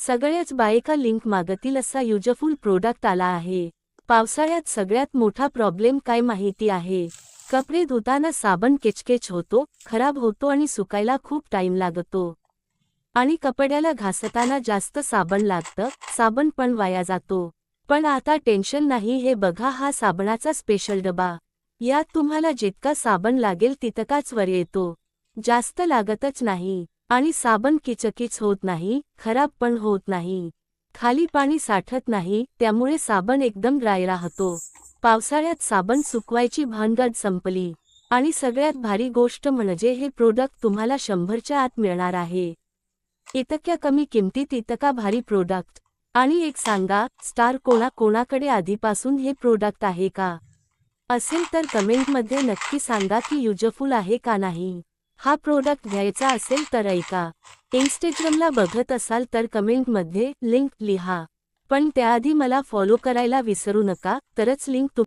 सगळ्याच बायका लिंक मागतील असा युजफुल प्रोडक्ट आला आहे। पावसाळ्यात सगळ्यात मोठा प्रॉब्लेम काय माहिती आहे? कपडे धुताना साबण केचकेच होतो, खराब होतो आणि सुकायला खूप टाइम लागतो। आणि कपड्याला घासताना जास्त साबण लागतं, साबण पण वाया जातो। पण आता टेन्शन नाही, हे बघा हा साबणाचा स्पेशल डबा। यात तुम्हाला जितका साबण लागेल तितकाच वर येतो, जास्त लागतच नाही। आणि साबण किचकिच होत नाही, खराब पण होत नाही, खाली पाणी साठत नाही, त्यामुळे साबण एकदम ड्राय राहतो। पावसाळ्यात साबण सुकवायची भानगड संपली। आणि सगळ्यात भारी गोष्ट म्हणजे हे प्रोडक्ट तुम्हाला 100च्या आत मिळणार आहे। इतक्या कमी किमतीत इतका भारी प्रोडक्ट। आणि एक सांगा, स्टार कोणाकडे आधीपासून हे प्रोडक्ट आहे का? असेल तर कमेंटमध्ये नक्की सांगा की युजफुल आहे का नाही। हा प्रोडक्ट घ्यायचा असेल तर ऐका। इंस्टाग्रामला बघत असाल तर कमेंटमध्ये लिंक लिहा, पण त्याआधी मला फॉलो करायला विसरू नका, तरच लिंक